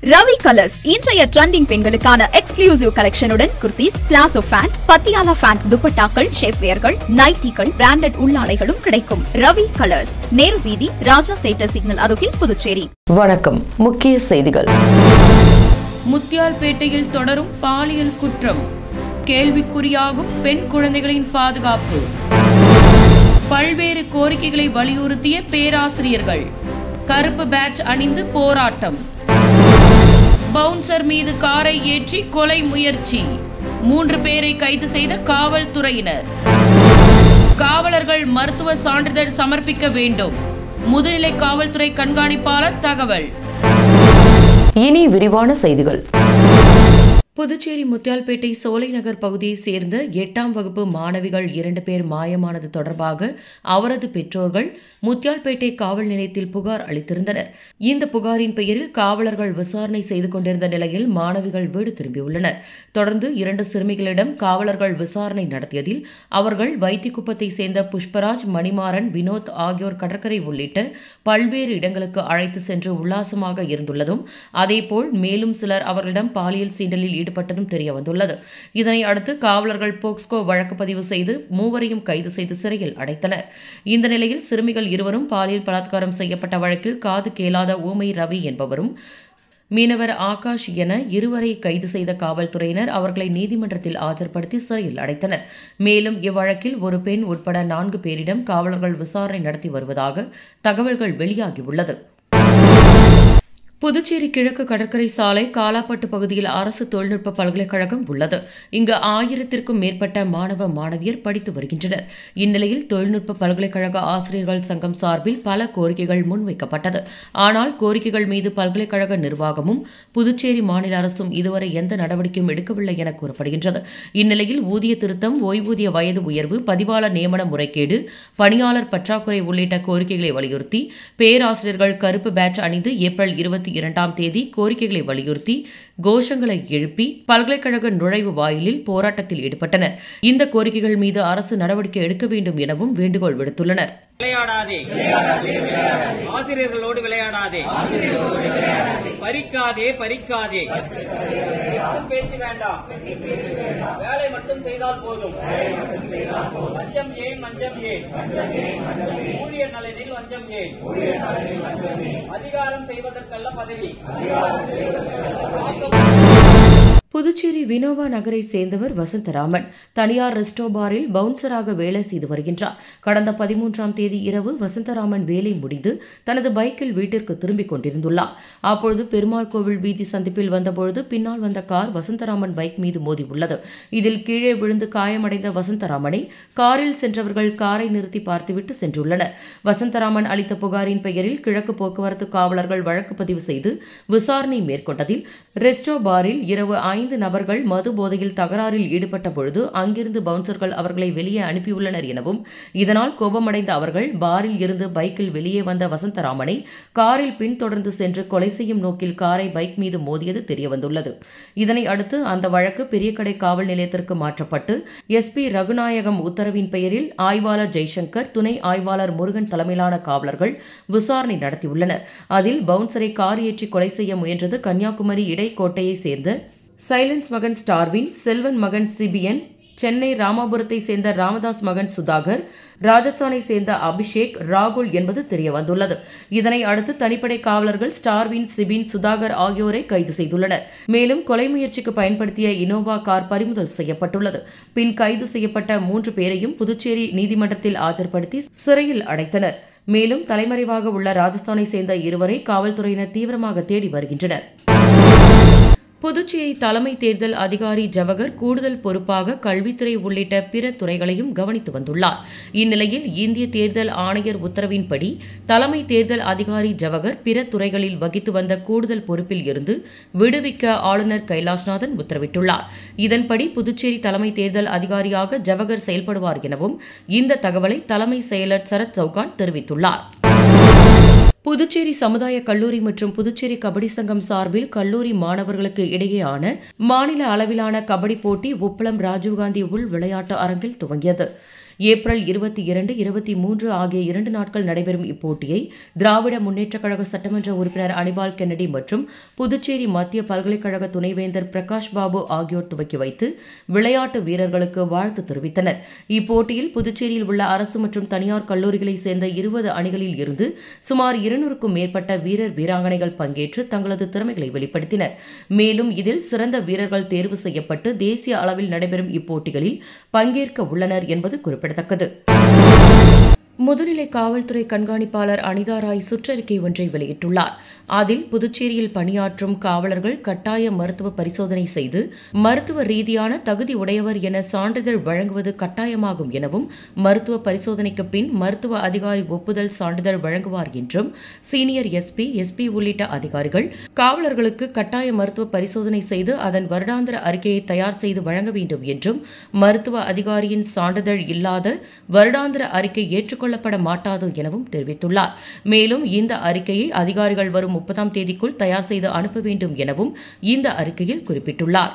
Ravi Colours இன்றைய trending பெண்களுக்கான exclusive கலெக்ஷனுடன் kurtis, palazzo pant, Patiala pant, துப்பட்டாக்கள், ஷேப்வேர்கள், நைட்டிகள், பிராண்டட் உள்ளாடைகளும் கிடைக்கும். ரவி கலர்ஸ், நேரு வீதி, ராஜா தியேட்டர் சிக்னல் அருகில், புதுச்சேரி. வணக்கம். முக்கிய செய்திகள். முத்தியால்பேட்டையில் தொடரும் பாலியல் குற்றம், கேள்விக்குறியாகும் பெண் குழந்தைகளின் பாதுகாப்பு, பல்வேறு கோரிக்கைகளை வலியுறுத்திய பேராசிரியர்கள், கருப்பு பேட்ஜ் அணிந்து போராட்டம், பவுன்சர் மீது காரை ஏற்றி கொலை முயற்சி, 3 பேரை கைது செய்த காவல்துறையினர், காவலர்கள் மருத்துவ சான்றிதழ் சமர்ப்பிக்க வேண்டும், முதுநிலை காவல்துறை கண்காணிப்பாளர் தகவல். இனி விரிவான செய்திகள். புதுச்சேரி முத்தியால்பேட்டை சோலை நகர் பகுதியைச் சேர்ந்த 8ஆம் வகுப்பு மாணவிகள் 2 பேர் மாயமானது தொடர்பாக அவரது பெற்றோர்கள் முத்தியால்பேட்டை காவல் நிலையத்தில் புகார் அளித்திருந்தனர். இந்த புகாரின் பெயரில் காவலர்கள் விசாரணை செய்து கொண்டிருந்த நிலையில் மாணவிகள் வீடு திரும்பியுள்ளனர். தொடர்ந்து 2 சிறுமிகளிடம் காவலர்கள் விசாரணை நடத்தியதில் அவர்கள் வைத்திக்குப்பத்தை சேர்ந்த புஷ்பராஜ், மணிமாறன், வினோத் ஆகியோர் கடற்கரை உள்ளிட்ட பல்வேறு இடங்களுக்கு அழைத்து சென்று உல்லாசமாக இருந்துள்ளதும், அதேபோல் மேலும் சிலர் அவர்களிடம் பாலியல் சீண்டலில் ஈடுபட்டதும் தெரிய வந்துள்ளது. இதனை அடுத்து காவலர்கள் போக்ஸ்கோ வழக்கு பதிவு செய்து 3வரையும் கைது செய்து சிறையில் அடைத்தனர். இந்த நிலையில் சிறுமிகள் இருவரும் பாலியல் பலாத்காரம் செய்யப்பட்ட வழக்கில் காது கேளாத ஊமை ரவி என்பவரும், மீனவர் ஆகாஷ் என 2வரை கைது செய்த காவல்துறையினர் அவர்களை நீதிமன்றத்தில் ஆஜர்படுத்தி சிறையில் அடைத்தனர். மேலும் இவ்வழக்கில் ஒரு பெண் உட்பட 4 பேரிடம் காவலர்கள் விசாரணை நடத்தி வருவதாக தகவல்கள் வெளியாகியுள்ளது. புதுச்சேரி கிழக்கு கடற்கரை சாலை காலாப்பட்டு பகுதியில் அரசு தொழில்நுட்ப பல்கலைக்கழகம் உள்ளது. இங்கு 1000த்திற்கும் மேற்பட்ட மாணவ மாணவியர் படித்து வருகின்றனர். இந்நிலையில் தொழில்நுட்ப பல்கலைக்கழக ஆசிரியர்கள் சங்கம் சார்பில் பல கோரிக்கைகள் முன்வைக்கப்பட்டது. ஆனால் கோரிக்கைகள் மீது பல்கலைக்கழக நிர்வாகமும் புதுச்சேரி மாநில அரசும் இதுவரை எந்த நடவடிக்கையும் எடுக்கவில்லை என கூறப்படுகின்றது. இந்நிலையில் ஊதிய திருத்தம், ஓய்வூதிய வயது உயர்வு, பதிவாளர் நியமன முறைகேடு, பணியாளர் பற்றாக்குறை உள்ளிட்ட கோரிக்கைகளை வலியுறுத்தி பேராசிரியர்கள் கருப்பு பேட்ஜ் அணிந்து ஏப்ரல் 22ஆம் தேதி கோரிக்கைகளை வலியுறுத்தி கோஷங்களை எழுப்பி பல்கலைக்கழக நுழைவு வாயிலில் போராட்டத்தில் ஈடுபட்டனர். இந்த கோரிக்கைகள் மீது அரசு நடவடிக்கை எடுக்க வேண்டும் எனவும் வேண்டுகோள் விடுத்துள்ளனர். விளையாடாதே, ஆசிரியர்களோடு விளையாடாதே, பறிக்காதே, பறிக்காதே, பேச்சு வேண்டாம், வேலை மட்டும் செய்தால் போதும், லஞ்சம் ஏன், மஞ்சம் ஏன், ஊழியர் நலனில் லஞ்சம் ஏன், அதிகாரம் செய்வதற்கல்ல பதவி. புதுச்சேரி வினோவா நகரை சேர்ந்தவர் வசந்தராமன் தனியார் ரெஸ்டோ பாரில் பவுன்சராக வேலை செய்து வருகின்றார். கடந்த 13ஆம் தேதி இரவு வசந்தராமன் வேலை முடிந்து தனது பைக்கில் வீட்டிற்கு திரும்பிக் கொண்டிருந்துள்ளார். அப்பொழுது பெருமாள் கோவில் வீதி சந்திப்பில் வந்தபொழுது பின்னால் வந்த கார் வசந்தராமன் பைக் மீது மோதியுள்ளது. இதில் கீழே விழுந்து காயமடைந்த வசந்தராமனை காரில் சென்றவர்கள் காரை நிறுத்தி பார்த்துவிட்டு சென்றுள்ளனர். வசந்தராமன் அளித்த புகாரின் பெயரில் கிழக்கு போக்குவரத்து காவலர்கள் வழக்கு பதிவு செய்து விசாரணை மேற்கொண்டதில் ரெஸ்டோ பாரில் இரவு 5 நபர்கள் மது போதையில் தகராறில் ஈடுபட்ட பொழுது அங்கிருந்து பவுன்சர்கள் அவர்களை வெளியே அனுப்பியுள்ளனர் எனவும், இதனால் கோபமடைந்த அவர்கள் பாரில் இருந்து பைக்கில் வெளியே வந்த வசந்தராமனை காரில் பின்தொடர்ந்து சென்று கொலை செய்யும் நோக்கில் காரை பைக் மீது மோதியது தெரியவந்துள்ளது. இதனை அடுத்து அந்த வழக்கு பெரியகடை காவல் நிலையத்திற்கு மாற்றப்பட்டு SP ரகுநாயகம் உத்தரவின் பெயரில் ஆய்வாளர் ஜெய்சங்கர், துணை ஆய்வாளர் முருகன் தலைமையிலான காவலர்கள் விசாரணை நடத்தியுள்ளனர். அதில் பவுன்சரை கார் ஏற்றி கொலை செய்ய முயன்றது கன்னியாகுமரி இடைக்கோட்டையை சேர்ந்த சைலன்ஸ் மகன் ஸ்டார்வின், செல்வன் மகன் சிபியன், சென்னை ராமாபுரத்தை சேர்ந்த ராமதாஸ் மகன் சுதாகர், ராஜஸ்தானை சேர்ந்த அபிஷேக், ராகுல் என்பது தெரியவந்துள்ளது. இதனை அடுத்து தனிப்படை காவலர்கள் ஸ்டார்வின், சிபின், சுதாகர் ஆகியோரை கைது செய்துள்ளனர். மேலும் கொலை முயற்சிக்கு பயன்படுத்திய இனோவா கார் பறிமுதல் செய்யப்பட்டுள்ளது. பின் கைது செய்யப்பட்ட 3 பேரையும் புதுச்சேரி நீதிமன்றத்தில் ஆஜர்படுத்தி சிறையில் அடைத்தனர். மேலும் தலைமறைவாக உள்ள ராஜஸ்தானை சேர்ந்த 2வரை காவல்துறையினர் தீவிரமாக தேடி வருகின்றனர். புதுச்சேரி தலைமை தேர்தல் அதிகாரி ஜவஹர் கூடுதல் பொறுப்பாக கல்வித்துறை உள்ளிட்ட பிற துறைகளையும் கவனித்து வந்துள்ளார். இந்நிலையில் இந்திய தேர்தல் ஆணையர் உத்தரவின்படி தலைமை தேர்தல் அதிகாரி ஜவஹர் பிற துறைகளில் வகித்து வந்த கூடுதல் பொறுப்பில் இருந்து விடுவிக்க ஆளுநர் கைலாஷ்நாதன் உத்தரவிட்டுள்ளார். இதன்படி புதுச்சேரி தலைமை தேர்தல் அதிகாரியாக ஜவஹர் செயல்படுவார் எனவும் இந்த தகவலை தலைமை செயலர் சரத் சவுகான் தெரிவித்துள்ளார். புதுச்சேரி சமுதாய கல்லூரி மற்றும் புதுச்சேரி கபடி சங்கம் சார்பில் கல்லூரி மாணவர்களுக்கு இடையேயான மாநில அளவிலான கபடி போட்டி உப்பளம் ராஜீவ்காந்தி உள் விளையாட்டு அரங்கில் துவங்கியது. ஏப்ரல் 22, 23 ஆகிய 2 நாட்கள் நடைபெறும் இப்போட்டியை திராவிட முன்னேற்றக் கழக சட்டமன்ற உறுப்பினர் அனிபால் கென்னடி மற்றும் புதுச்சேரி மத்திய பல்கலைக்கழக துணைவேந்தர் பிரகாஷ் பாபு ஆகியோர் துவக்கி வைத்து விளையாட்டு வீரர்களுக்கு வாழ்த்து தெரிவித்தனர். இப்போட்டியில் புதுச்சேரியில் உள்ள அரசு மற்றும் தனியார் கல்லூரிகளைச் சேர்ந்த 20 அணிகளில் இருந்து சுமார் 200க்கும் மேற்பட்ட வீரர் வீராங்கனைகள் பங்கேற்று தங்களது திறமைகளை வெளிப்படுத்தினர். மேலும் இதில் சிறந்த வீரர்கள் தேர்வு செய்யப்பட்டு தேசிய அளவில் நடைபெறும் இப்போட்டிகளில் பங்கேற்க உள்ளனர் என்பது குறிப்பிடத்தக்கது. முதுநிலை காவல்துறை கண்காணிப்பாளர் அனிதா ராய் சுற்றறிக்கை ஒன்றை வெளியிட்டுள்ளார். அதில் புதுச்சேரியில் பணியாற்றும் காவலர்கள் கட்டாய மருத்துவ பரிசோதனை செய்து மருத்துவ ரீதியான தகுதி உடையவர் என சான்றிதழ் வழங்குவது கட்டாயமாகும் எனவும், மருத்துவ பரிசோதனைக்கு பின் மருத்துவ அதிகாரி ஒப்புதல் சான்றிதழ் வழங்குவார் என்றும், சீனியர் எஸ்பி உள்ளிட்ட அதிகாரிகள் காவலர்களுக்கு கட்டாய மருத்துவ பரிசோதனை செய்து அதன் வருடாந்திர அறிக்கையை தயார் செய்து வழங்க வேண்டும் என்றும், மருத்துவ அதிகாரியின் சான்றிதழ் இல்லாத வருடாந்திர அறிக்கை ஏற்றுக்கொள்ளப்பட மாட்டாது எனவும் தெரிவித்துள்ளார். மேலும் இந்த அறிக்கையை அதிகாரிகள் வரும் 30ஆம் தேதிக்குள் தயார் செய்து அனுப்ப வேண்டும் எனவும் இந்த அறிக்கையில் குறிப்பிட்டுள்ளார்.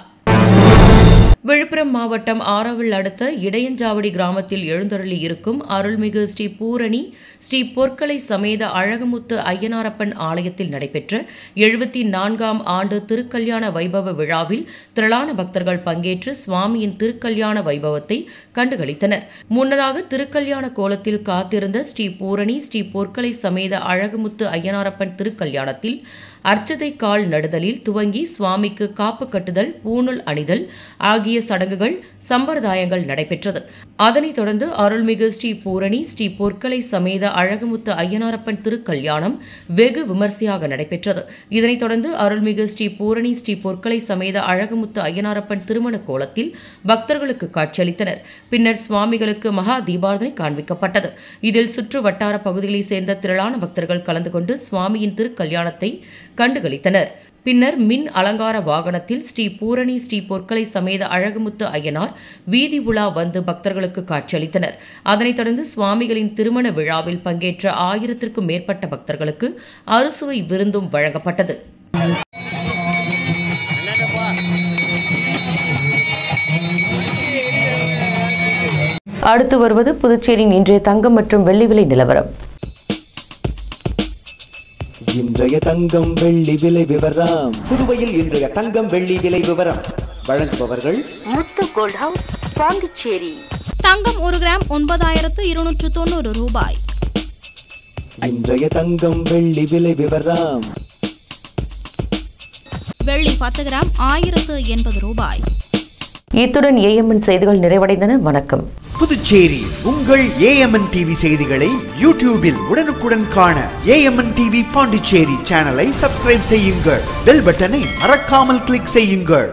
விழுப்புரம் மாவட்டம் ஆரோவில் அடுத்த இடையஞ்சாவடி கிராமத்தில் எழுந்தருளி இருக்கும் அருள்மிகு ஸ்ரீ பூரணி ஸ்ரீ பொற்களை சமேத அழகுமுத்து ஐயனாரப்பன் ஆலயத்தில் நடைபெற்ற 74ஆம் ஆண்டு திருக்கல்யாண வைபவ விழாவில் திரளான பக்தர்கள் பங்கேற்று சுவாமியின் திருக்கல்யாண வைபவத்தை கண்டுகளித்தனர். முன்னதாக திருக்கல்யாண கோலத்தில் காத்திருந்த ஸ்ரீ பூரணி ஸ்ரீ பொற்களை சமேத அழகுமுத்து ஐயனாரப்பன் திருக்கல்யாணத்தில் அர்ச்சதை கால் நடுதலில் துவங்கி சுவாமிக்கு காப்பு கட்டுதல், பூணூல் அணிதல் ஆகிய சடங்குகள் சம்பிரதாயங்கள் நடைபெற்றது. அதனைத் தொடர்ந்து அருள்மிகு ஸ்ரீ பூரணி ஸ்ரீ பொற்களை சமேத அழகுமுத்து ஐயனாரப்பன் திருக்கல்யாணம் வெகு விமர்சையாக நடைபெற்றது. இதனைத் தொடர்ந்து அருள்மிகு ஸ்ரீ பூரணி ஸ்ரீ பொற்களை சமேத அழகுமுத்து ஐயனாரப்பன் திருமண கோலத்தில் பக்தர்களுக்கு காட்சியளித்தனர். பின்னர் சுவாமிகளுக்கு மகா தீபாரதனை காண்பிக்கப்பட்டது. இதில் சுற்று வட்டார பகுதிகளைச் சேர்ந்த திரளான பக்தர்கள் கலந்து கொண்டு சுவாமியின் திருக்கல்யாணத்தை கண்டுகளித்தனர். பின்னர் மின் அலங்கார வாகனத்தில் ஸ்ரீ பூரணி ஸ்ரீ பொற்களை சமேத அழகுமுத்து ஐயனார் வீதி உலா வந்து பக்தர்களுக்கு காட்சியளித்தனர். அதனைத் தொடர்ந்து சுவாமிகளின் திருமண விழாவில் பங்கேற்ற 1000க்கும் மேற்பட்ட பக்தர்களுக்கு அறுசுவை விருந்தும் வழங்கப்பட்டது. அடுத்து வருவது புதுச்சேரியின் இன்றைய தங்கம் மற்றும் வெள்ளி விலை நிலவரம். இன்றைய தங்கம் வெள்ளி விலை விவரம். புதுவையில் இன்றைய தங்கம் வெள்ளி விலை விவரம் வழங்குபவர்கள் முத்து கோல்ட் ஹவுஸ், பாண்டிச்சேரி. தங்கம் 1 கிராம் 9290 ரூபாய். இன்றைய தங்கம் வெள்ளி விலை விவரம். வெள்ளி 10 கிராம் 1080 ரூபாய். இத்துடன் ஏஎம்என் செய்திகள் நிறைவடைந்தன. வணக்கம். புதுச்சேரி உங்கள் ஏஎம்என் டிவி செய்திகளை யூடியூபில் உடனுக்குடன் காண ஏஎம்என் டிவி பாண்டிச்சேரி சேனலை சப்ஸ்கிரைப் செய்யுங்கள். பெல் பட்டனை மறக்காமல் கிளிக் செய்யுங்கள்.